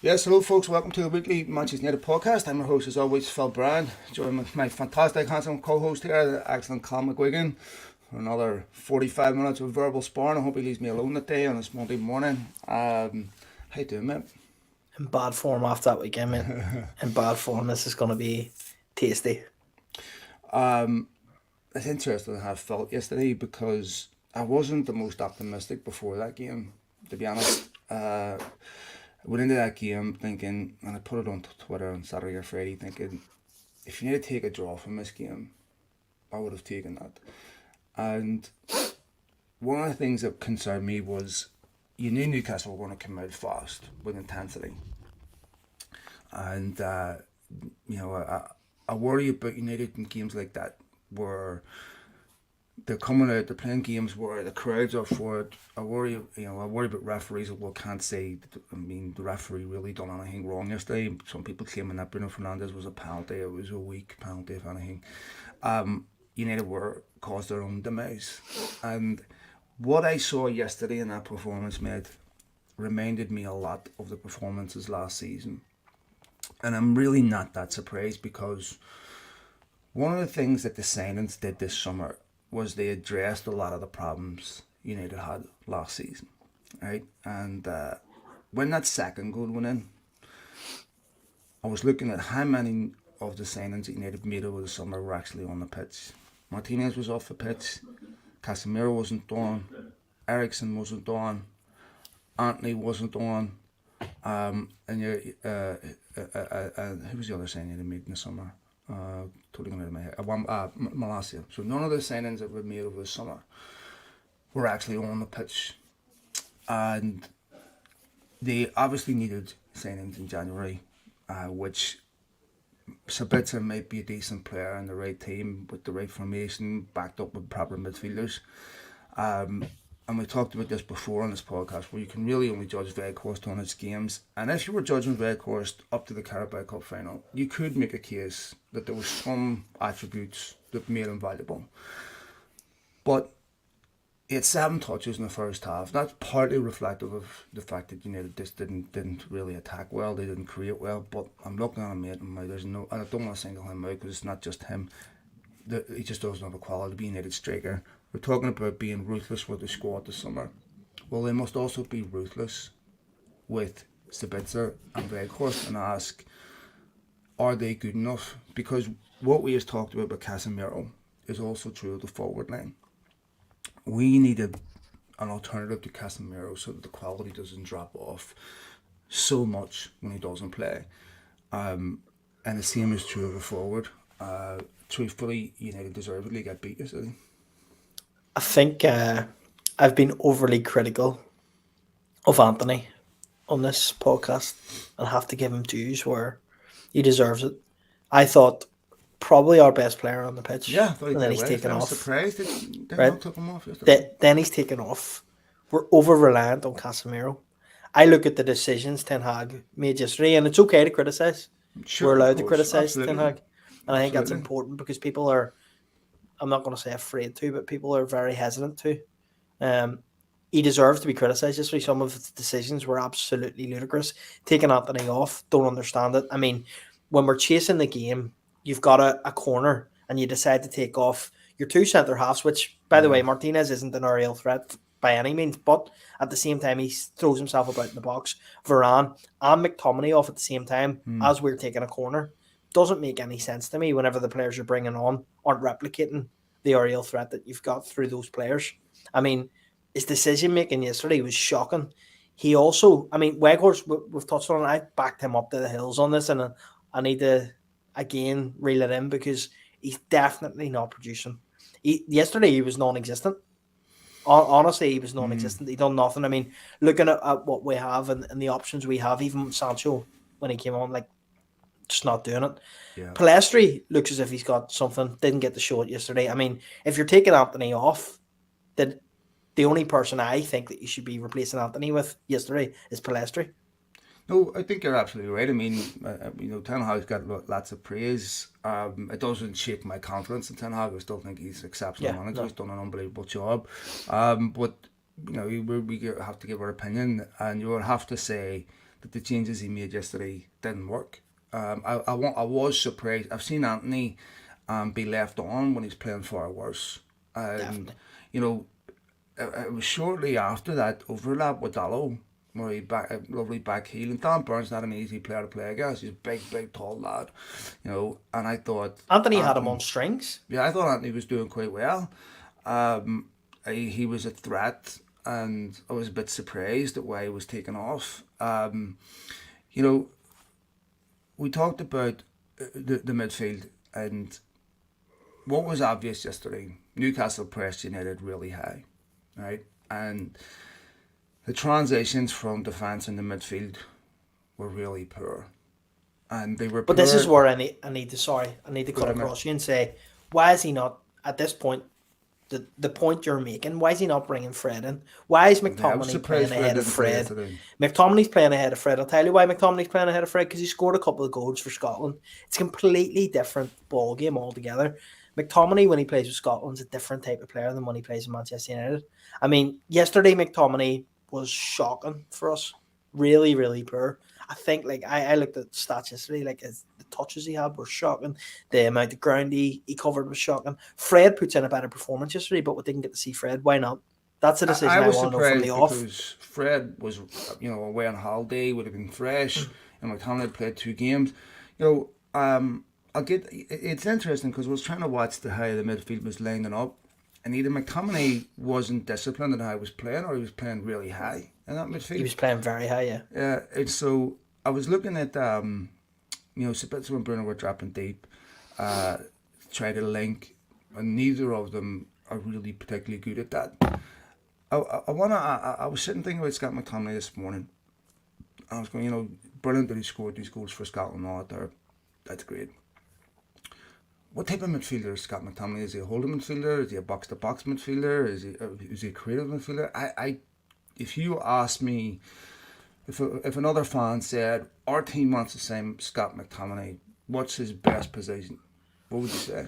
Yes, hello folks, welcome to the weekly Manchester United podcast. I'm your host as always, Phil Brand, joined with my fantastic, handsome co-host here, the excellent Colm for another 45 minutes of verbal sparring. I hope he leaves me alone that day on this Monday morning. How you doing, mate? In bad form after that weekend, mate. In bad form. This is going to be tasty. It's interesting how I felt yesterday because I wasn't the most optimistic before that game, to be honest. I went into that game thinking, and I put it on Twitter on Saturday or Friday, thinking, if you need to take a draw from this game, I would have taken that. And one of the things that concerned me was you knew Newcastle were going to come out fast with intensity. And, I worry about United in games like that where they're coming out, they're playing games where the crowds are for it. I worry about referees that can't say, the referee really done anything wrong yesterday. Some people claiming that Bruno Fernandes was a penalty, it was a weak penalty, if anything. United were caused their own demise. And what I saw yesterday in that performance, mate, reminded me a lot of the performances last season. And I'm really not that surprised because one of the things that the signings did this summer was they addressed a lot of the problems United had last season, right? And when that second goal went in, I was looking at how many of the signings that United made over the summer were actually on the pitch. Martinez was off the pitch, Casemiro wasn't on, Ericsson wasn't on, Anthony wasn't on, and who was the other signing they made in the summer? Totally going out of my head. Malacia. So none of the signings that were made over the summer were actually on the pitch, and they obviously needed signings in January, which Sabitzer might be a decent player in the right team with the right formation, backed up with proper midfielders. And we talked about this before on this podcast, where you can really only judge Weghorst on its games. And if you were judging Weghorst up to the Carabao Cup final, you could make a case that there were some attributes that made him valuable. But he had 7 touches in the first half. That's partly reflective of the fact that United just didn't really attack well. They didn't create well. But I'm looking at him, mate, and there's no. And I don't want to single him out because it's not just him. He just doesn't have a quality to be a United striker. We're talking about being ruthless with the squad this summer. Well, they must also be ruthless with Sabitzer and Weghorst and ask, are they good enough? Because what we just talked about with Casemiro is also true of the forward line. We need an alternative to Casemiro so that the quality doesn't drop off so much when he doesn't play. And the same is true of a forward. Truthfully, United deservedly got beat yesterday. I think I've been overly critical of Anthony on this podcast and have to give him dues where he deserves it. I thought probably our best player on the pitch, Yeah, I thought he and then did he's well. taken I was off. surprised they Right, not took him off yesterday. then he's taken off. We're over reliant on Casemiro. I look at the decisions Ten Hag made yesterday, and it's okay to criticize. Sure, We're of allowed to course, criticize Ten absolutely, Hag, and I think that's absolutely. important because people are, I'm not going to say afraid to, but people are very hesitant to. Um, he deserves to be criticised. Yesterday, some of his decisions were absolutely ludicrous. Taking Anthony off, don't understand it. I mean, when we're chasing the game, you've got a corner and you decide to take off your 2 centre halves, which, by the Yeah, way, Martinez isn't an aerial threat by any means, but at the same time, he throws himself about in the box. Varane and McTominay off at the same time as we're taking a corner. Doesn't make any sense to me whenever the players you're bringing on aren't replicating the aerial threat that you've got through those players. I mean, his decision making yesterday was shocking. He also, I mean, Weghorst, we've touched on it. I backed him up to the hills on this, and I need to again reel it in because he's definitely not producing. Yesterday, he was non existent. Honestly, he was non existent. He done nothing. I mean, looking at what we have and the options we have, even Sancho, when he came on, like, just not doing it. yeah. Palestri looks as if he's got something. Didn't get to show it yesterday. I mean, if you're taking Anthony off, then the only person I think that you should be replacing Anthony with yesterday is Palestri. No, I think you're absolutely right. I mean, Ten Hag's got lots of praise. It doesn't shake my confidence in Ten Hag. I still think he's an exceptional Yeah, manager. no. He's done an unbelievable job. But we have to give our opinion, and you would have to say that the changes he made yesterday didn't work. I was surprised. I've seen Anthony be left on when he's playing far worse. And, Definitely. you know, it was shortly after that overlap with Dallow where he back a lovely back heel. And Dan Burns not an easy player to play against. He's a big, tall lad, you know. And I thought Anthony had him on strings. yeah, I thought Anthony was doing quite well. He was a threat, and I was a bit surprised at why he was taken off. You know, we talked about the midfield, and what was obvious yesterday, Newcastle pressed United really high, right? And the transitions from defence into midfield were really poor. And they were But poor. this is where I need to cut ahead, mate. across you and say, why is he not at this point? The point you're making, why is he not bringing Fred in? Why is I was McTominay surprised playing ahead of didn't play Fred? yesterday. McTominay's playing ahead of Fred. I'll tell you why McTominay's playing ahead of Fred, because he scored a couple of goals for Scotland. It's a completely different ball game altogether. McTominay, when he plays with Scotland, is a different type of player than when he plays in Manchester United. I mean, yesterday McTominay was shocking for us. Really, really poor. I think, like, I looked at stats yesterday, like, the touches he had were shocking. The amount of ground he covered was shocking. Fred puts in a better performance yesterday, but we didn't get to see Fred. Why not? That's a decision I was want to know from surprised the off. because Fred was, you know, away on holiday, would have been fresh, and McTominay had played 2 games. You know, it's interesting because I was trying to watch how the midfield was lining up, and either McTominay wasn't disciplined in how he was playing, or he was playing really high in that midfield. He was playing very high, yeah. Yeah, and so I was looking at, you know, Sabitzer and Bruno were dropping deep, try to link, and neither of them are really particularly good at that. I was sitting thinking about Scott McTominay this morning. I was going, you know, brilliant that he scored these goals for Scotland and all that there. That's great. What type of midfielder is Scott McTominay? Is he a holding midfielder? Is he a box-to-box midfielder? Is he a creative midfielder? If you ask me, if another fan said our team wants the same Scott McTominay, what's his best position? What would you say?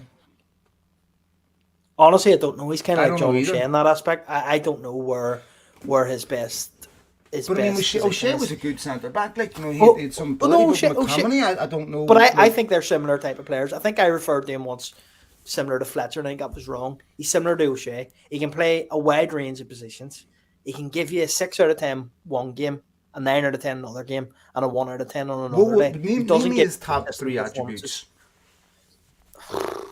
Honestly, I don't know. He's kind of I like don't know John either. O'Shea in that aspect. I don't know where his best But I mean, position O'Shea is. was a good centre back. Like, you know, Oh, he had some oh, no, ability. But O'Shea- McTominay, I don't know. But I like, think they're similar type of players. I think I referred to him once similar to Fletcher, and I think that was wrong. He's similar to O'Shea. He can play a wide range of positions. He can give you a 6 out of 10 one game, a 9 out of 10 another game, and a 1 out of 10 on another day. He name doesn't me get his top consistent 3 performances. attributes.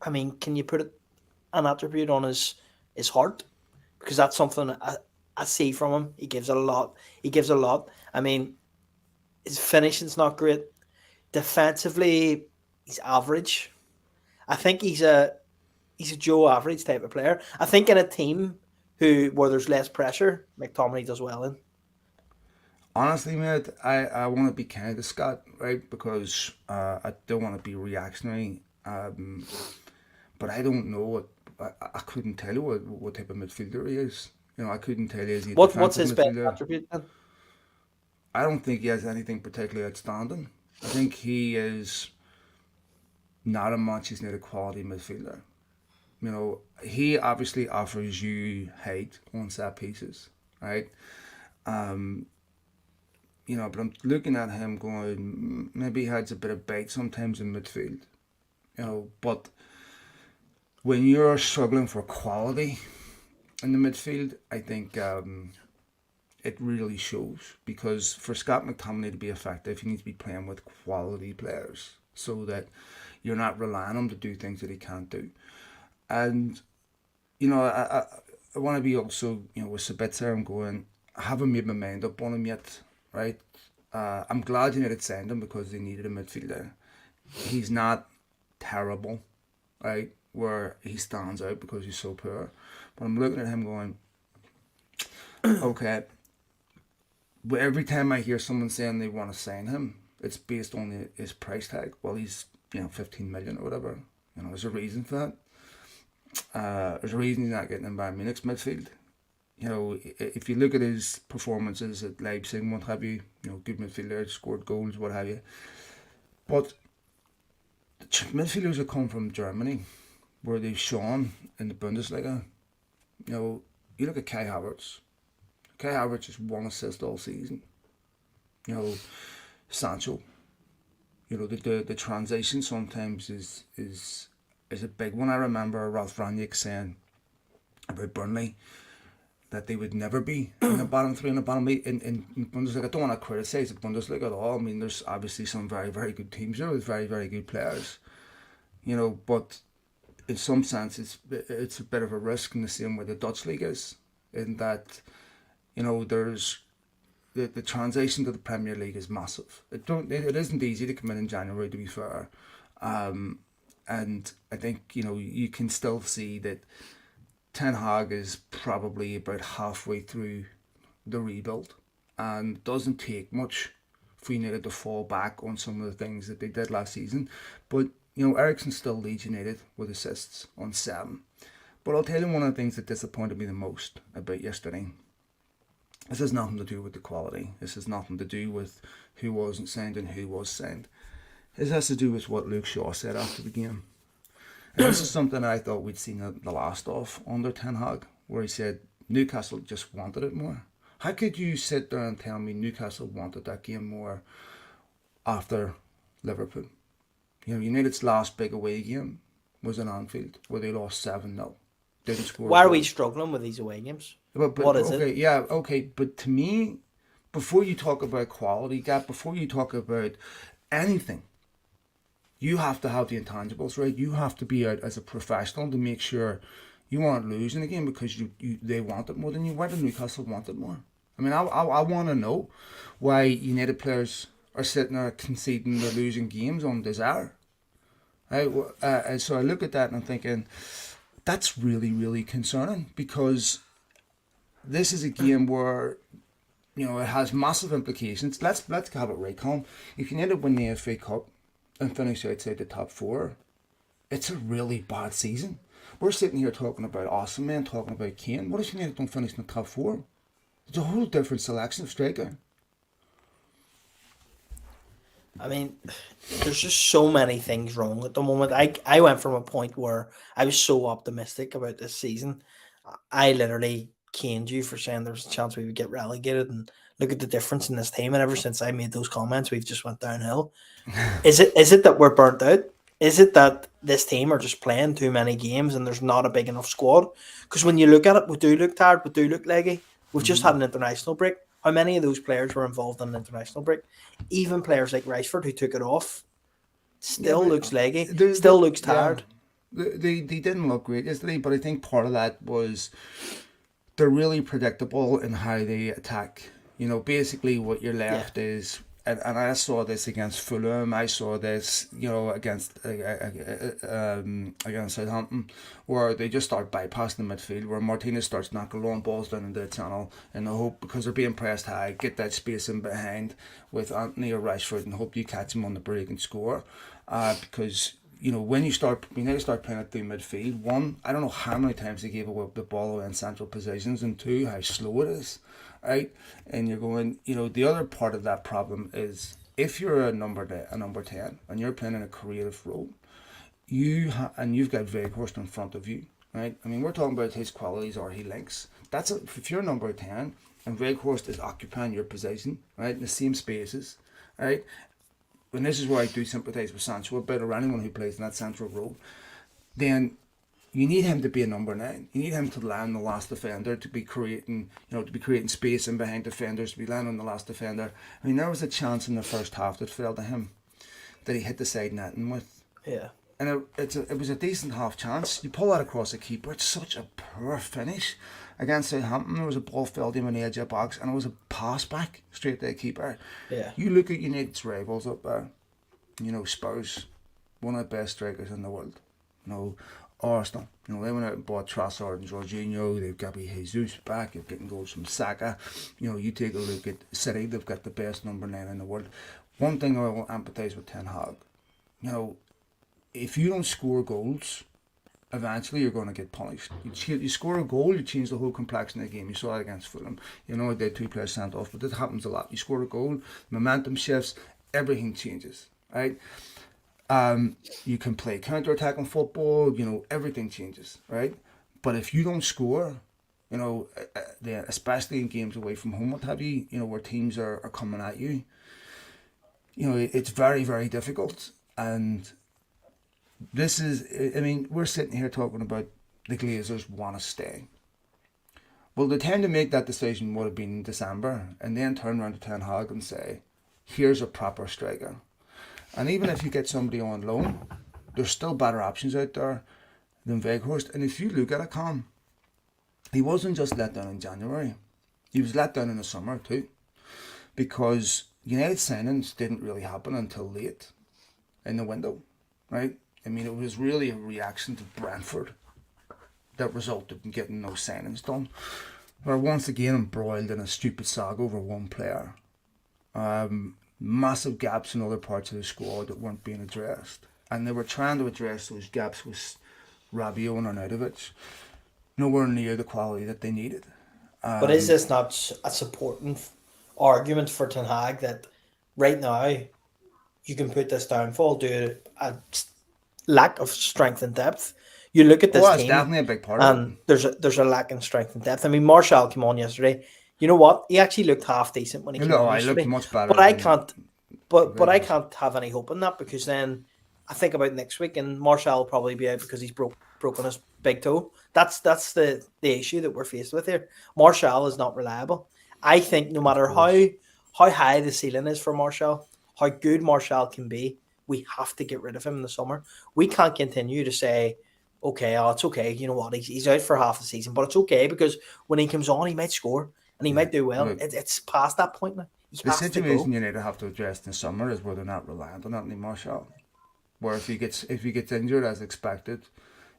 I mean, can you put an attribute on his heart? Because that's something I see from him. He gives a lot. I mean, his finishing's not great. Defensively, he's average. I think he's a Joe average type of player. I think in a team where there's less pressure, McTominay does well in. Honestly, mate, I want to be kind to Scott, right? Because I don't want to be reactionary. But I don't know what I couldn't tell you what type of midfielder he is. You know, I couldn't tell you. Is he a What's his defensive best midfielder? attribute then? I don't think he has anything particularly outstanding. I think he is not a Manchester United quality midfielder. You know, he obviously offers you height on set pieces, right? You know, but I'm looking at him going, maybe he has a bit of bite sometimes in midfield. You know, but when you're struggling for quality in the midfield, I think it really shows, because for Scott McTominay to be effective, he needs to be playing with quality players so that you're not relying on him to do things that he can't do. And, you know, I want to be also, you know, with Sabitzer, I'm going, I haven't made my mind up on him yet, right? I'm glad United signed him because they needed a midfielder. He's not terrible, right, where he stands out because he's so poor. But I'm looking at him going, okay, but every time I hear someone saying they want to sign him, it's based on his price tag. Well, he's, you know, 15 million or whatever. You know, there's a reason for that. There's a reason he's not getting in Bayern Munich's midfield. You know, if you look at his performances at Leipzig, what have you, you know, good midfielder, scored goals, what have you. But the midfielders that come from Germany, where they've shown in the Bundesliga, you know, you look at Kai Havertz. Kai Havertz has 1 assist all season. You know, Sancho. You know, the transition sometimes is a big one. I remember Ralph Rangnick saying about Burnley that they would never be in the bottom three in the bottom eight in Bundesliga. I don't want to criticise the Bundesliga at all. I mean, there's obviously some very, very good teams there with very, very good players. You know, but in some sense, it's a bit of a risk in the same way the Dutch league is, in that, you know, there's the transition to the Premier League is massive. It isn't easy to come in January, to be fair, and I think, you know, you can still see that Ten Hag is probably about halfway through the rebuild, and it doesn't take much for United to fall back on some of the things that they did last season. But, you know, Eriksen still leads United with assists on 7. But I'll tell you one of the things that disappointed me the most about yesterday. This has nothing to do with the quality. This has nothing to do with who wasn't signed and who was signed. This has to do with what Luke Shaw said after the game. And this is something I thought we'd seen the last of under Ten Hag, where he said Newcastle just wanted it more. How could you sit there and tell me Newcastle wanted that game more after Liverpool? You know, United's last big away game was in Anfield, where they lost 7-0. Didn't score. Why are we struggling with these away games? But What is okay, it? yeah, okay. But to me, before you talk about quality gap, before you talk about anything, you have to have the intangibles, right? You have to be out as a professional to make sure you aren't losing the game because they want it more than you. Why do Newcastle want it more? I mean, I want to know why United players are sitting there conceding they're losing games on desire. Right? And so I look at that and I'm thinking, that's really, really concerning, because this is a game where, you know, it has massive implications. Let's have it right, Colm. If United win the FA Cup and finish outside the top 4, it's a really bad season. We're sitting here talking about awesome men, talking about Kane. What if United don't finish in the top 4? It's a whole different selection of striker. I mean, there's just so many things wrong at the moment. I went from a point where I was so optimistic about this season. I literally caned you for saying there's a chance we would get relegated, and look at the difference in this team. And ever since I made those comments, we've just went downhill. Is it that we're burnt out? Is it that this team are just playing too many games and there's not a big enough squad? Because when you look at it, we do look tired, we do look leggy. We've just had an international break. How many of those players were involved in an international break? Even players like Rashford, who took it off, still looks leggy, still looks tired. Yeah, they didn't look great yesterday, but I think part of that was they're really predictable in how they attack. You know, basically what you're left is, and I saw this against Fulham, I saw this, you know, against Southampton, where they just start bypassing the midfield, where Martinez starts knocking long balls down into the channel in the hope, because they're being pressed high, get that space in behind with Anthony or Rashford and hope you catch him on the break and score. Because, you know, when you start playing it through midfield, one, I don't know how many times they gave away the ball away in central positions, and two, how slow it is, right? And you're going, you know, the other part of that problem is if you're a number 10 and you're playing in a creative role, and you've got Veghorst in front of you, right? I mean, we're talking about his qualities or he links. If you're number 10 and Veghorst is occupying your position, right, in the same spaces, right? And this is where I do sympathise with Sancho a bit, or anyone who plays in that central role, then you need him to be a number 9. You need him to land the last defender, to be creating space in behind defenders, to be landing the last defender. I mean, there was a chance in the first half that fell to him that he hit the side netting with. Yeah. And it was a decent half chance. You pull that across the keeper. It's such a poor finish. Against Southampton, there was a ball fell to him in the edge of the box, and it was a pass back straight to the keeper. Yeah. You look at United's rivals up there. You know, Spurs, one of the best strikers in the world. You know, Arsenal, you know, they went out and bought Trossard and Jorginho. They've got Jesus back. They're getting goals from Saka. You know, you take a look at City. They've got the best number 9 in the world. One thing I will empathise with Ten Hag. You know, if you don't score goals, eventually you're going to get punished. You score a goal, you change the whole complexion of the game. You saw that against Fulham. You know, they had 2 players sent off, but that happens a lot. You score a goal, momentum shifts, everything changes, right? You can play counter-attacking football, you know, everything changes, right? But if you don't score, You know, especially in games away from home, what have you, you know, where teams are coming at you. You know, it's very, very difficult. And this is, I mean, we're sitting here talking about the Glazers want to stay. Well, the time to make that decision would have been in December, and then turn around to Ten Hag and say, here's a proper striker. And even if you get somebody on loan, there's still better options out there than Weghorst. And if you look at it, Colm, he wasn't just let down in January. He was let down in the summer too. Because United signings didn't really happen until late in the window, right? I mean, it was really a reaction to Brentford that resulted in getting those signings done. We're once again embroiled in a stupid saga over one player. Massive gaps in other parts of the squad that weren't being addressed. And they were trying to address those gaps with Rabiot and Arnautovic. Nowhere near the quality that they needed. But is this not a supporting argument for Ten Hag that right now you can put this downfall to a lack of strength and depth? You look at this it's team, definitely a big part of it. There's a lack in strength and depth. I mean, Martial came on yesterday. You know what? He actually looked half decent when he came on yesterday. Looked much better. But I can't. But I can't have any hope in that, because then I think about next week and Martial will probably be out because he's broken his big toe. That's the issue that we're faced with here. Martial is not reliable. I think no matter how high the ceiling is for Martial, how good Martial can be, we have to get rid of him in the summer. We can't continue to say, okay, it's okay. You know what? He's out for half the season, but it's okay because when he comes on, he might score and he might do well. Look, it's past that point now. The situation you need to have to address in the summer is where they're not reliant on Anthony Martial. Where if he gets injured as expected,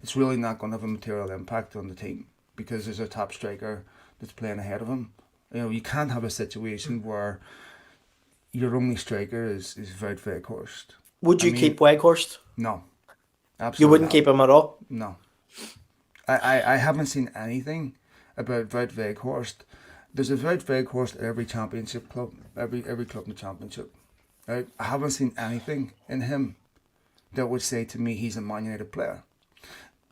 it's really not going to have a material impact on the team because there's a top striker that's playing ahead of him. You know, you can't have a situation where your only striker is Wout Weghorst. Would you keep Weghorst? No. Absolutely you wouldn't not. keep him at all? No. I haven't seen anything about Wout Weghorst. There's a Wout Weghorst at every championship club, every club in the championship. Right? I haven't seen anything in him that would say to me he's a Man United player.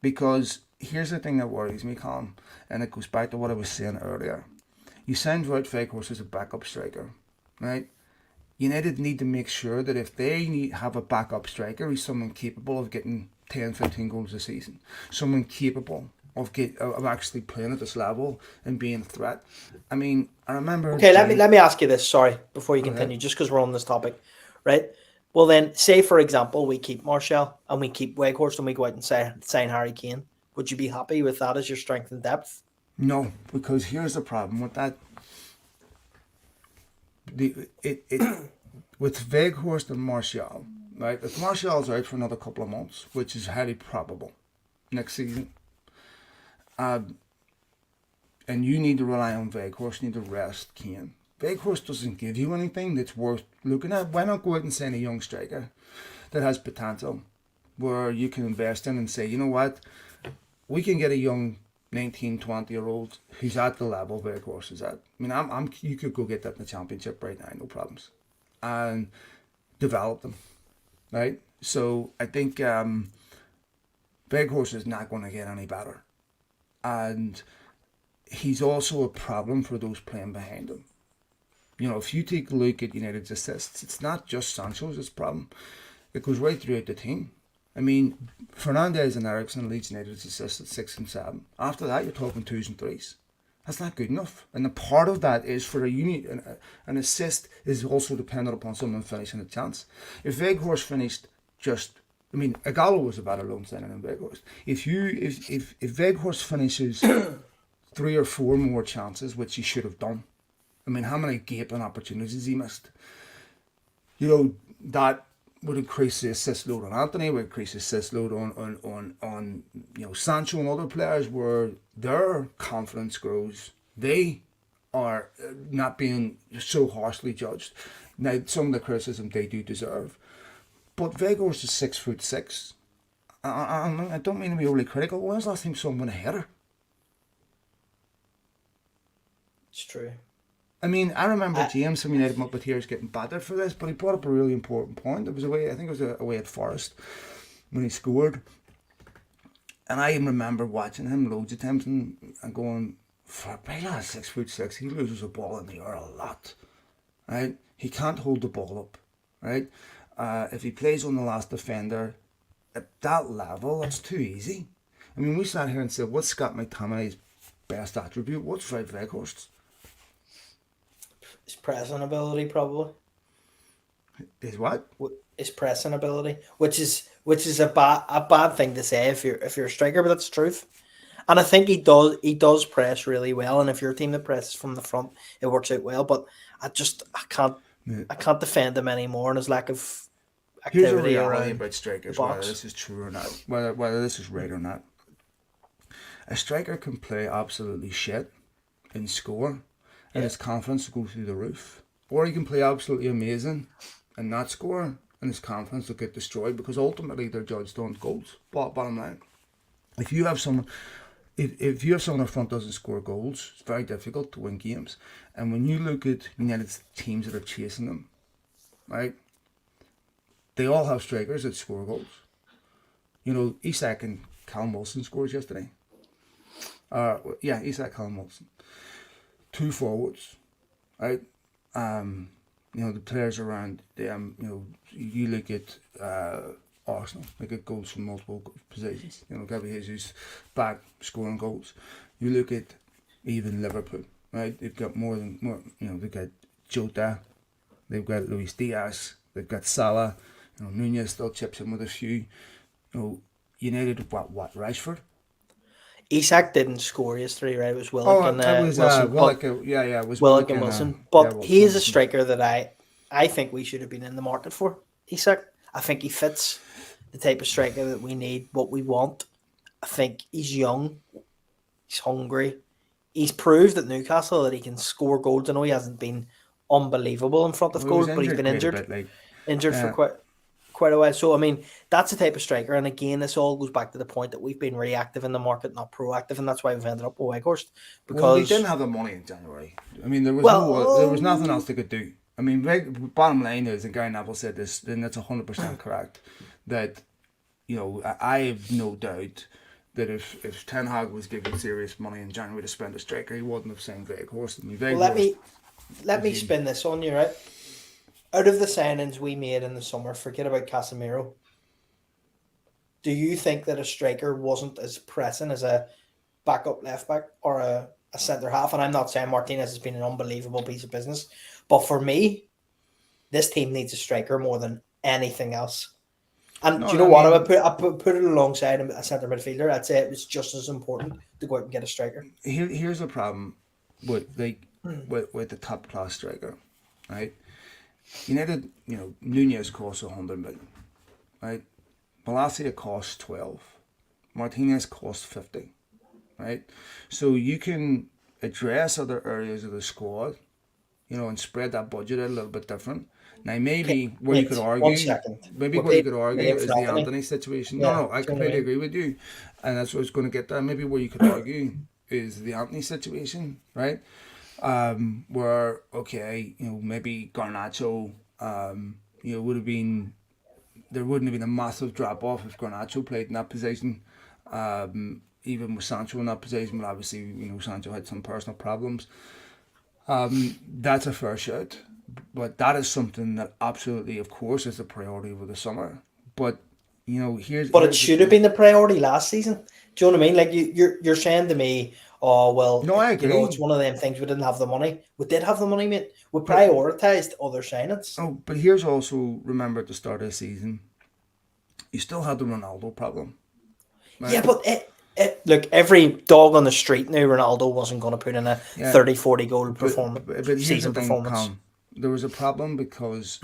Because here's the thing that worries me, Colm, and it goes back to what I was saying earlier. You signed Wout Weghorst as a backup striker, right? United need to make sure that if they have a backup striker, he's someone capable of getting 10, 15 goals a season. Someone capable of actually playing at this level and being a threat. I mean, I remember... Okay, let me ask you this, sorry, before you continue, just because we're on this topic, right? Well then, say for example, we keep Martial and we keep Weghorst and we go out and sign Harry Kane. Would you be happy with that as your strength and depth? No, because here's the problem with that. With Weghorst and Martial, right? If Martial's out for another couple of months, which is highly probable next season, and you need to rely on Weghorst, you need to rest Kane. Weghorst doesn't give you anything that's worth looking at. Why not go out and sign a young striker that has potential, where you can invest in and say, you know what, we can get a young 19, 20-year-old who's at the level Weghorst is at. I mean, you could go get that in the championship right now, no problems, and develop them, right? So I think Weghorst is not going to get any better, and he's also a problem for those playing behind him. You know, if you take a look at United's assists, it's not just Sancho's problem. It goes right throughout the team. I mean, Fernandes and Eriksen leads United's assists at 6 and 7. After that, you're talking 2s and 3s. That's not good enough. And the part of that is for a unit, an assist is also dependent upon someone finishing a chance. If Weghorst finished Igalo was a better loan signing than Weghorst. If Weghorst finishes 3 or 4 more chances, which he should have done, I mean, how many gaping opportunities he missed? You know, that would increase the assist load on Anthony, would increase the assist load on Sancho and other players, where their confidence grows. They are not being so harshly judged. Now, some of the criticism they do deserve. But Weghorst is 6'6". I don't mean to be overly critical. When was the last time someone went a header? It's true. I mean, I remember James from United up with here is getting battered for this, but he brought up a really important point. It was away at Forest when he scored. And I remember watching him loads of times and going, for a big lad, 6'6", he loses the ball in the air a lot, right? He can't hold the ball up, right? If he plays on the last defender, at that level, that's too easy. I mean, we sat here and said, what's Scott McTominay's best attribute? What's Fred Weghorst's? His pressing ability, probably. Is what? His pressing ability, which is a bad thing to say if you're a striker, but that's the truth. And I think he does press really well. And if you're a team that presses from the front, it works out well. But I can't defend him anymore and his lack of Here's a activity reality around about strikers, the whether box. this is true or not, whether this is right or not. A striker can play absolutely shit and score, and his confidence will go through the roof. Or he can play absolutely amazing and not score, and his confidence will get destroyed because ultimately they're judged on goals. Bottom line, if you have someone, if you have someone up front doesn't score goals, it's very difficult to win games. And when you look at United's teams that are chasing them, right, they all have strikers that score goals. You know, Isak and Colm Wilson scores yesterday. Isak, Colm Wilson. 2 forwards, right? You know, the players around them, you know, you look at Arsenal, they get goals from multiple positions. You know, Gabriel Jesus back scoring goals. You look at even Liverpool, right? They've got more, you know, they've got Jota, they've got Luis Diaz, they've got Salah, you know, Nunez still chips in with a few. You know, United, what, Rashford? Isak didn't score yesterday, right? It was Willock Oh, and it was Wilson. Willock, it was Willock Willock and and Wilson. yeah, But Willock he and is a Wilson. striker that I think we should have been in the market for. Isak. I think he fits the type of striker that we need, what we want. I think he's young, he's hungry. He's proved at Newcastle that he can score goals. I know he hasn't been unbelievable in front of Well, he was goals, but he's injured been quite a injured, bit, like, for yeah. quite a while. So I mean, that's the type of striker. And again, this all goes back to the point that we've been reactive in the market, not proactive, and that's why we've ended up with Weghorst. Well, they didn't Because have the money in January. I mean, there was nothing well, else they could do. I mean, bottom line is, and Gary Neville said this, and that's 100% correct, that, you know, I have no doubt that if Ten Hag was given serious money in January to spend a striker, he wouldn't have signed Weghorst. I mean, well, let Weghorst, me spin this on you, right? Out of the signings we made in the summer, forget about Casemiro. Do you think that a striker wasn't as pressing as a backup left back or a centre half? And I'm not saying Martinez has been an unbelievable piece of business, but for me, this team needs a striker more than anything else. And do you no, know I what? mean, Put it alongside a centre midfielder. I'd say it was just as important to go out and get a striker. here's the problem with, like, with the top class striker, right? United, you know, Nunez costs 100 million, right? Malacia costs 12. Martinez costs 50, right? So you can address other areas of the squad, you know, and spread that budget out a little bit different. Now, Okay, maybe where you could wait 1 argue, second. maybe We're where you paid could a argue million for is the Anthony. Anthony situation. Yeah, No, I do you know what I completely mean? agree with you, and that's what I was going to get there. Maybe where you could argue is the Anthony situation, right? Where, okay, you know, maybe Garnacho, you know, would have been, there wouldn't have been a massive drop off if Garnacho played in that position. Even with Sancho in that position, but obviously, you know, Sancho had some personal problems. That's a fair shout, but that is something that absolutely, of course, is a priority over the summer. But, you know, But it here's the should have thing. been the priority last season. Do you know what I mean? Like you're saying to me, oh well, No, I it's agree. one of them things. We didn't have the money. We did have the money, mate. We prioritized other signings. But here's also, remember at the start of the season, you still had the Ronaldo problem, Yeah, right? but look, every dog on the street knew Ronaldo wasn't going to put in a Yeah, 30, 40 goal but here's the season thing, performance. Colm. There was a problem because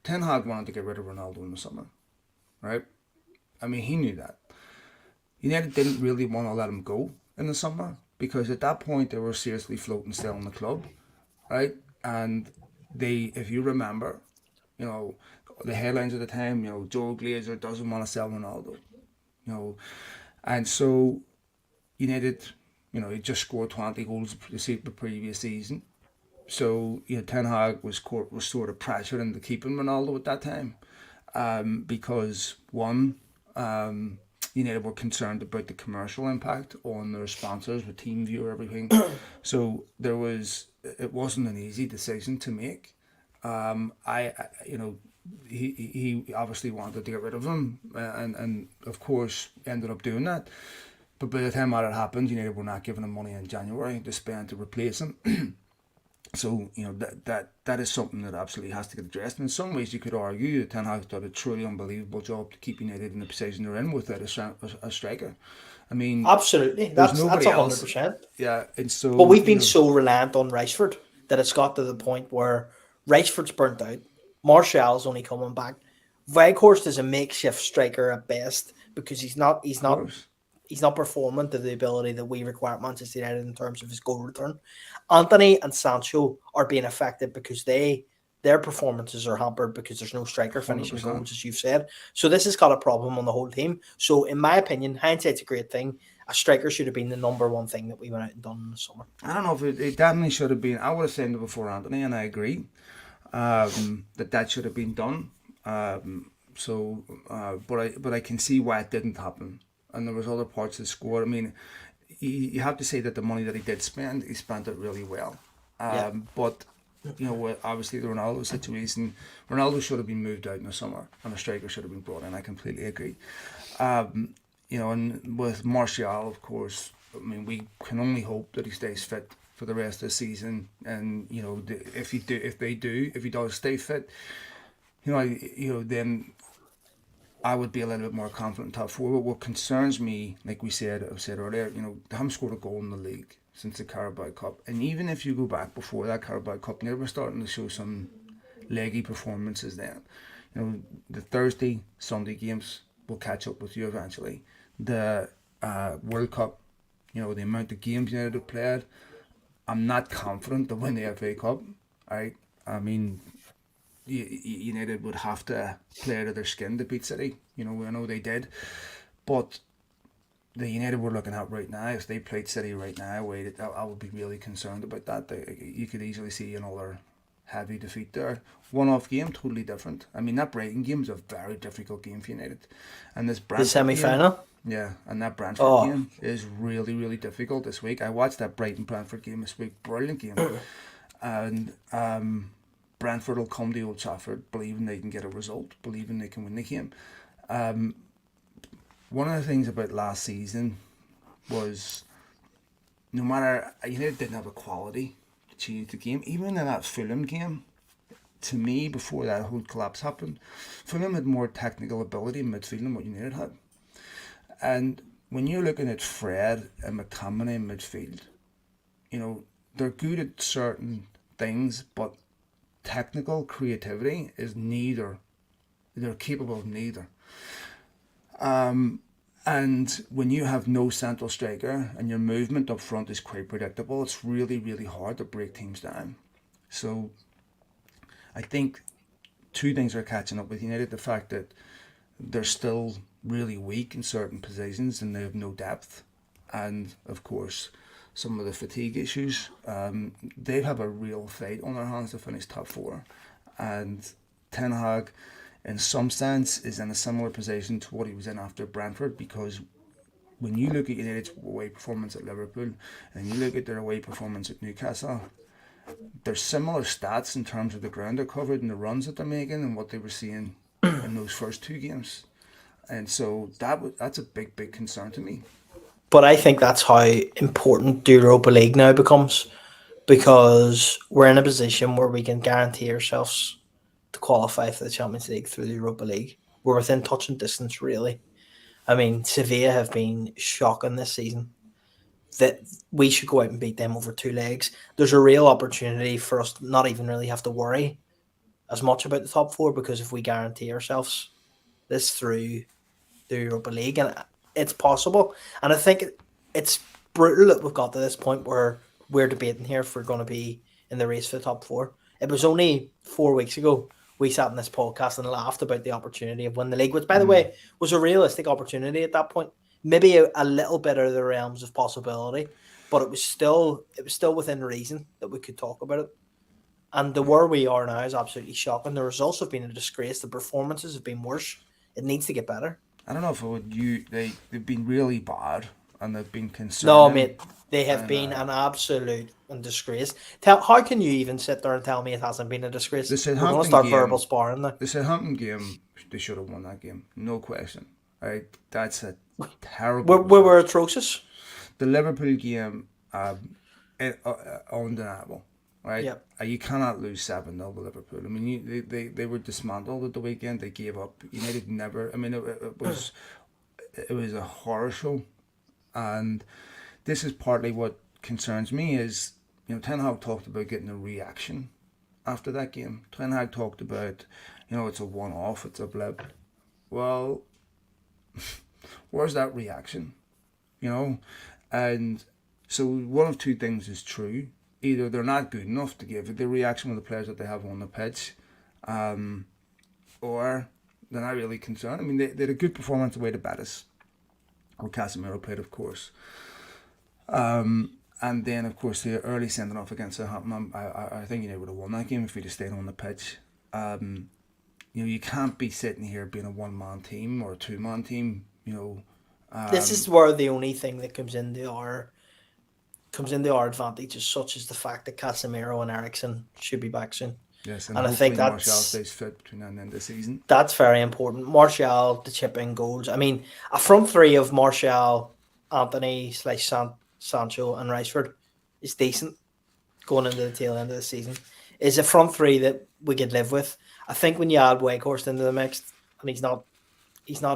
Ten Hag wanted to get rid of Ronaldo in the summer, right? I mean, he knew that. United didn't really want to let him go in the summer because at that point they were seriously floating still in the club, right? And they, if you remember, you know, the headlines at the time, you know, Joe Glazer doesn't want to sell Ronaldo, you know, and so United, you know, he just scored 20 goals the previous season. So, you know, Ten Hag was sort of pressured into keeping Ronaldo at that time, because one, United were concerned about the commercial impact on their sponsors with TeamViewer, everything. So it wasn't an easy decision to make. He obviously wanted to get rid of him, and of course ended up doing that. But by the time that had happened, United were not giving him money in January to spend to replace him. So that is something that absolutely has to get addressed. And in some ways, you could argue that Ten Hag's done a truly unbelievable job to keep United in the position they're in without a striker. I mean, Absolutely, there's that's nobody else. 100%. Yeah, and so. But we've been so reliant on Rashford that it's got to the point where Rashford's burnt out. Martial's only coming back. Weghorst is a makeshift striker at best because he's not performing to the ability that we require at Manchester United in terms of his goal return. Anthony and Sancho are being affected because their performances are hampered because there's no striker finishing 100%. goals, as you've said. So this has got a problem on the whole team. So in my opinion, hindsight's a great thing. A striker should have been the number one thing that we went out and done in the summer. I don't know if it definitely should have been. I would have said it before Anthony, and I agree that should have been done. But I can see why it didn't happen. And there was other parts of the squad. I mean, you have to say that the money that he did spend, he spent it really well. But obviously the Ronaldo situation, Ronaldo should have been moved out in the summer, and a striker should have been brought in. I completely agree. And with Martial, of course, I mean, we can only hope that he stays fit for the rest of the season. And if he does stay fit, then I would be a little bit more confident in top four. But what concerns me, like I've said earlier, they haven't scored a goal in the league since the Carabao Cup. And even if you go back before that Carabao Cup, they were starting to show some leggy performances then. The Thursday, Sunday games will catch up with you eventually. The World Cup, the amount of games United have played, I'm not confident to win the FA Cup. I mean, United would have to play out of their skin to beat City. I know they did, but the United we're looking at right now, if they played City right now, I would be really concerned about that. You could easily see another heavy defeat there. One-off game, totally different. I mean, that Brighton game is a very difficult game for United, and this Brentford the semi-final. Yeah, and that Brentford game is really, really difficult this week. I watched that Brighton-Brentford game this week. Brilliant game. And Brentford will come to Old Trafford believing they can get a result, believing they can win the game. One of the things about last season was no matter, United didn't have a quality to change the game. Even in that Fulham game, to me, before that whole collapse happened, Fulham had more technical ability in midfield than what United had. And when you're looking at Fred and McTominay in midfield, they're good at certain things, but technical creativity is neither. They're capable of neither. And when you have no central striker and your movement up front is quite predictable, it's really, really hard to break teams down. So I think two things are catching up with United. The fact that they're still really weak in certain positions and they have no depth. And, of course, some of the fatigue issues. They have a real fight on their hands to finish top four. And Ten Hag, in some sense, is in a similar position to what he was in after Brentford, because when you look at United's away performance at Liverpool and you look at their away performance at Newcastle, there's similar stats in terms of the ground they're covered and the runs that they're making and what they were seeing in those first two games. And so that's a big, big concern to me. But I think that's how important the Europa League now becomes, because we're in a position where we can guarantee ourselves to qualify for the Champions League through the Europa League. We're within touch and distance, really. I mean, Sevilla have been shocking this season. That we should go out and beat them over two legs. There's a real opportunity for us to not even really have to worry as much about the top four, because if we guarantee ourselves this through the Europa League, and it's possible. And I think it's brutal that we've got to this point where we're debating here if we're going to be in the race for the top four. It was only 4 weeks ago we sat in this podcast and laughed about the opportunity of winning the league, which, by the way, was a realistic opportunity at that point. Maybe a little bit out of the realms of possibility, but it was still within reason that we could talk about it. And the where we are now is absolutely shocking. The results have been a disgrace. The performances have been worse. It needs to get better. I don't know if I would. They've been really bad and they've been No, concerning. mate, they have And been an absolute disgrace. How can you even sit there and tell me it hasn't been a disgrace? the We're going to Southampton start verbal game, sparring now. the Southampton game, they should have won that game, no question. Right, that's a terrible We result. were atrocious. The Liverpool game, undeniable. Right, Yep. you cannot lose 7-0 to Liverpool. I mean, they were dismantled at the weekend. They gave up. United never. I mean, it was a horror show, and this is partly what concerns me. Is Ten Hag talked about getting a reaction after that game. Ten Hag talked about it's a one-off, it's a blip. Well, where's that reaction? You know, and so one of two things is true. Either they're not good enough to give the reaction with the players that they have on the pitch, or they're not really concerned. I mean, they had a good performance away to Betis, where Casemiro played, of course. And then, of course, the early sending off against Southampton, I think they would have won that game if we'd have stayed on the pitch. You can't be sitting here being a one-man team or a two-man team. This is where the only thing that comes into our advantage is such as the fact that Casemiro and Eriksen should be back soon. Yes, And I hopefully think Martial stays fit between now and the end of the season. that's very important. Martial to chip in goals. I mean, a front three of Martial, Anthony / Sancho and Rashford is decent going into the tail end of the season. Is a front three that we could live with. I think when you add Wakehorst into the mix, and he's not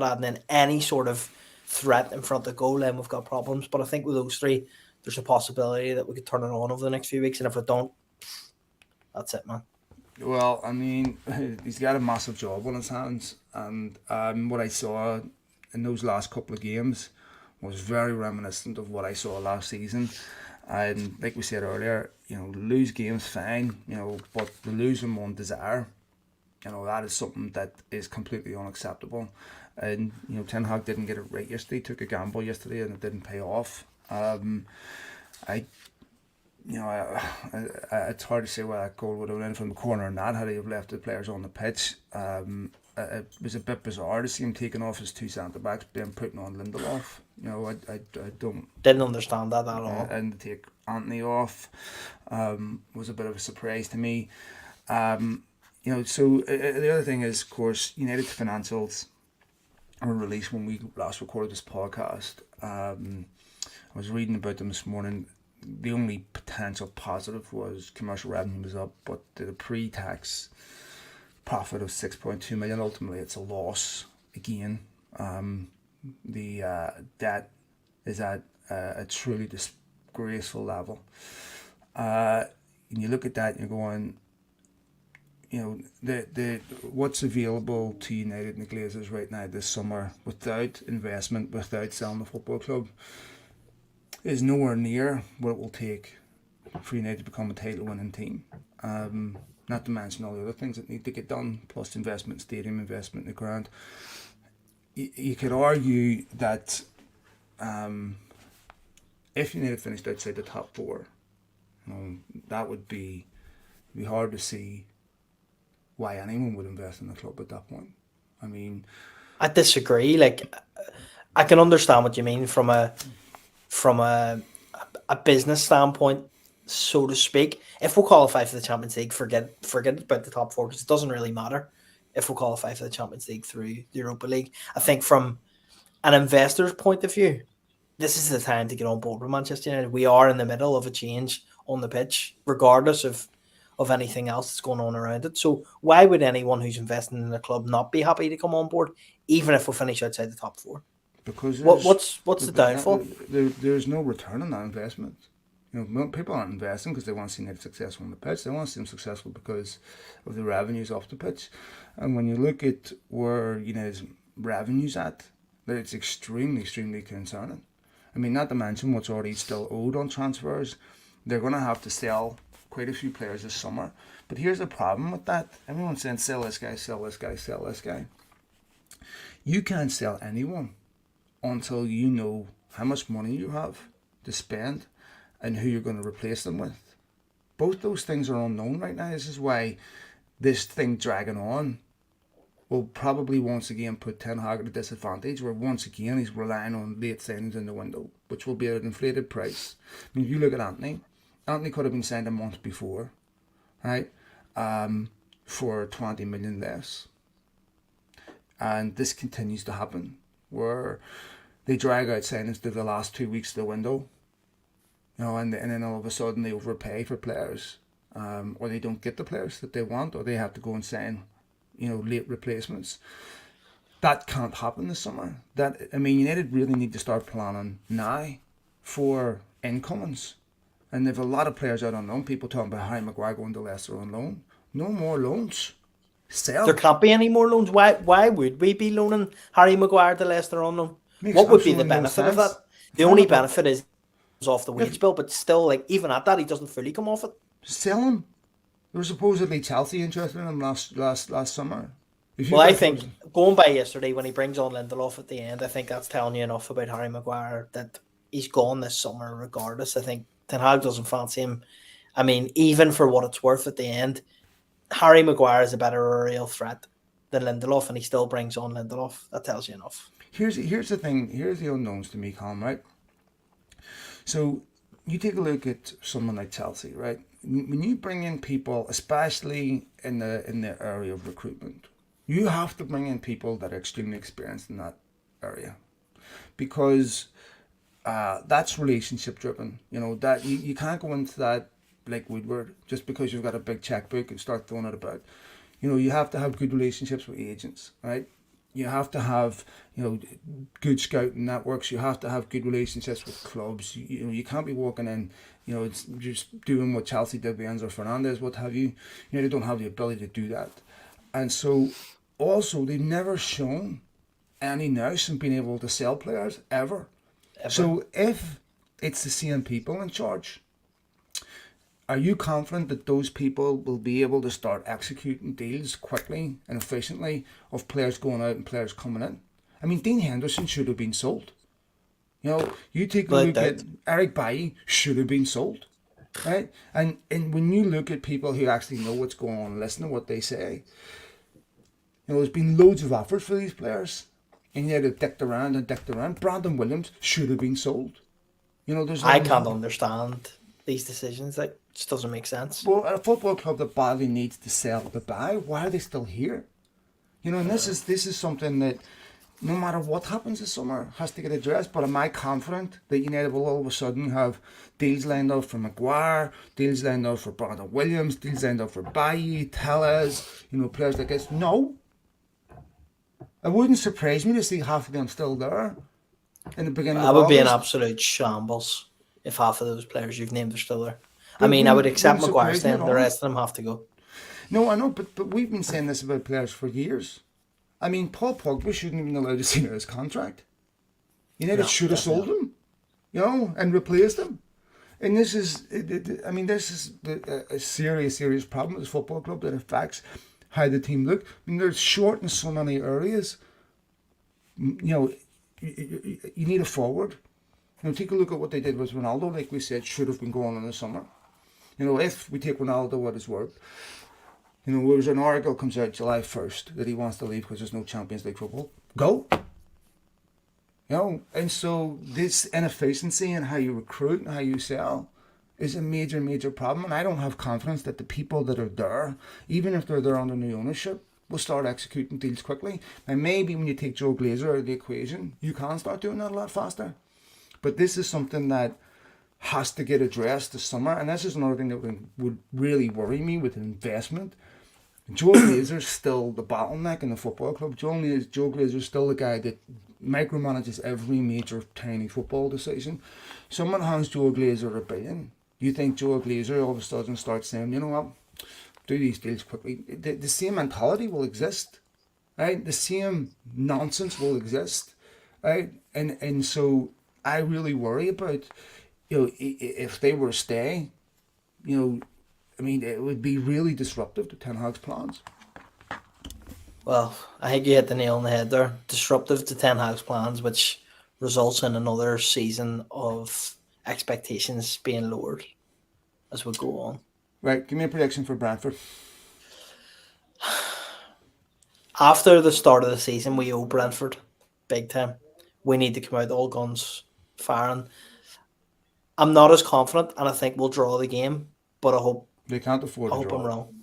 adding in any sort of threat in front of goal, then we've got problems. But I think with those three, there's a possibility that we could turn it on over the next few weeks. And if we don't, that's it, man. Well, I mean, he's got a massive job on his hands, and what I saw in those last couple of games was very reminiscent of what I saw last season. And like we said earlier, lose games fine, but to lose them on desire, that is something that is completely unacceptable. And Ten Hag didn't get it right yesterday. Took a gamble yesterday, and it didn't pay off. It's hard to say whether that goal would have been from the corner or not had he have left the players on the pitch. It was a bit bizarre to see him taking off his two centre backs, then putting on Lindelof. I didn't understand that at all. And to take Anthony off was a bit of a surprise to me. So the other thing is, of course, United's financials were released when we last recorded this podcast. I was reading about them this morning. The only potential positive was commercial revenue was up, but the pre-tax profit of 6.2 million. Ultimately, it's a loss again. The debt is at a truly disgraceful level. And you look at that, and you're going, the what's available to United and the Glazers right now this summer without investment, without selling the football club, is nowhere near what it will take for United to become a title-winning team. Not to mention all the other things that need to get done, plus investment in stadium, investment in the ground. You could argue that if United finished outside the top four, that would be hard to see why anyone would invest in the club at that point. I mean, I disagree. Like, I can understand what you mean from a business standpoint, so to speak. If we qualify for the Champions League, forget about the top four, because it doesn't really matter if we qualify for the Champions League through the Europa League. I think from an investor's point of view, this is the time to get on board with Manchester United. We are in the middle of a change on the pitch, regardless of anything else that's going on around it. So why would anyone who's investing in the club not be happy to come on board, even if we finish outside the top four? Because what's the downfall? There's no return on that investment. People aren't investing because they want to see United successful on the pitch. They want to see them successful because of the revenues off the pitch. And when you look at where United's revenues at, it's extremely, extremely concerning. I mean, not to mention what's already still owed on transfers. They're going to have to sell quite a few players this summer. But here's the problem with that. Everyone's saying, sell this guy, sell this guy, sell this guy. You can't sell anyone until you know how much money you have to spend and who you're going to replace them with. Both those things are unknown right now. This is why this thing dragging on will probably once again put Ten Hag at a disadvantage, where once again he's relying on late signings in the window, which will be at an inflated price. I mean, if you look at Anthony could have been signed a month before, right, for 20 million less. And this continues to happen, where they drag out signings to the last 2 weeks of the window, and then all of a sudden they overpay for players, or they don't get the players that they want, or they have to go and sign, late replacements. That can't happen this summer. United really need to start planning now for incomings. And they've a lot of players out on loan. People talking about Harry Maguire going to Leicester on loan. No more loans. Sell. There can't be any more loans. Why would we be loaning Harry Maguire to Leicester on loan? What would be the benefit of that? The only benefit is off the wage bill, but still, even at that, he doesn't fully come off it. Sell him. There was supposedly Chelsea interested in him last summer. Well, I think going by yesterday when he brings on Lindelof at the end, I think that's telling you enough about Harry Maguire that he's gone this summer regardless. I think Ten Hag doesn't fancy him. I mean, even for what it's worth at the end, Harry Maguire is a better aerial threat than Lindelof, and he still brings on Lindelof. That tells you enough. Here's the thing. Here's the unknowns to me, Colm, right? So you take a look at someone like Chelsea, right? When you bring in people, especially in the area of recruitment, you have to bring in people that are extremely experienced in that area, because that's relationship driven. That you can't go into that like Woodward just because you've got a big checkbook and start throwing it about. You have to have good relationships with agents, right? You have to have good scouting networks. You have to have good relationships with clubs. You can't be walking in, it's just doing what Chelsea did with Enzo Fernandez, what have you. They don't have the ability to do that. And so also they've never shown any nous in being able to sell players ever. So if it's the same people in charge, are you confident that those people will be able to start executing deals quickly and efficiently of players going out and players coming in? I mean, Dean Henderson should have been sold. You take a look at Eric Bailly should have been sold, right? And when you look at people who actually know what's going on, listen to what they say, there's been loads of offers for these players, and yet it dicked around. Brandon Williams should have been sold. I can't understand these decisions. It just doesn't make sense. Well, a football club that badly needs to sell to buy, why are they still here? And this is something that no matter what happens this summer has to get addressed. But am I confident that United will all of a sudden have deals lined up for Maguire, deals lined up for Brandon Williams, deals lined up for Bailly, Tellez, players like this? No. It wouldn't surprise me to see half of them still there in the beginning of August. That would be an absolute shambles if half of those players you've named are still there. I would accept Maguire staying, the rest of them have to go. No, I know, but we've been saying this about players for years. I mean, Paul Pogba shouldn't have been allowed to see his contract. United should have sold him, and replaced him. And this is a serious problem with this football club that affects how the team look. I mean, they're short in so many areas. You need a forward. Take a look at what they did with Ronaldo. Like we said, should have been going in the summer. If we take Ronaldo at his word, whereas an article comes out July 1st that he wants to leave because there's no Champions League football, go. And so this inefficiency in how you recruit and how you sell is a major problem. And I don't have confidence that the people that are there, even if they're there under new ownership, will start executing deals quickly. And maybe when you take Joe Glazer out of the equation, you can start doing that a lot faster. But this is something that has to get addressed this summer, and this is another thing that would really worry me with investment. Joe Glazer's still the bottleneck in the football club. Joe Glazer's still the guy that micromanages every major tiny football decision. Someone hands Joe Glazer $1 billion. You think Joe Glazer all of a sudden starts saying, you know what, do these deals quickly. The same mentality will exist, right? The same nonsense will exist, right? And so I really worry about, if they were to stay, it would be really disruptive to Ten Hag's plans. Well, I think you hit the nail on the head there. Disruptive to Ten Hag's plans, which results in another season of expectations being lowered as we go on. Right, give me a prediction for Brentford. After the start of the season, we owe Brentford big time. We need to come out all guns firing. I'm not as confident, and I think we'll draw the game. But They can't afford I to hope I'm draw. wrong.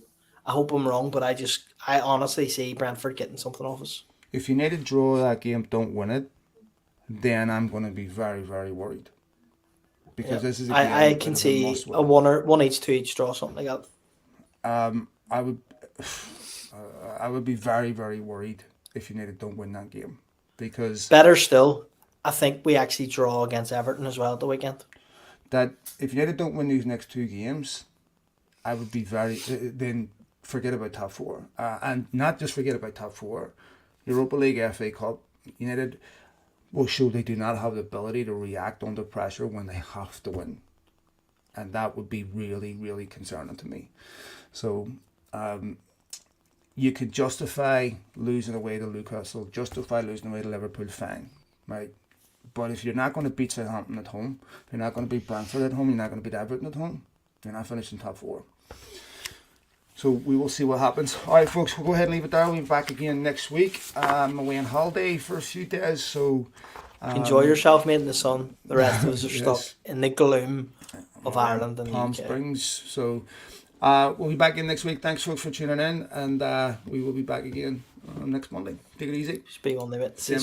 I hope I'm wrong, but I honestly see Brentford getting something off us. If United draw that game, don't win it, then I'm going to be very, very worried. Yeah. Because this is a I game can that is a see must a win. one each, two each draw, something like that. I would, I would be very, very worried if United don't win that game, because Better still, I think we actually draw against Everton as well at the weekend. that if United don't win these next two games, I would be very then forget about top four, and not just forget about top four, Europa League, FA Cup. United will show they do not have the ability to react under pressure when they have to win, and that would be really, really concerning to me. So. You could justify losing away to Newcastle, justify losing away to Liverpool, fine, right? But if you're not going to beat Southampton at home, if you're not going to beat Brentford at home, you're not going to beat Everton at home, you're not finishing top four. So we will see what happens. All right, folks, we'll go ahead and leave it there. We'll be back again next week. I'm away on holiday for a few days, so Enjoy yourself, mate, in the sun. The rest of us are yes. stuck in the gloom of Ireland and Palm the UK. Springs. So we'll be back in next week. Thanks, folks, for tuning in, and we will be back again next Monday. Take it easy. Speak on the bit. See you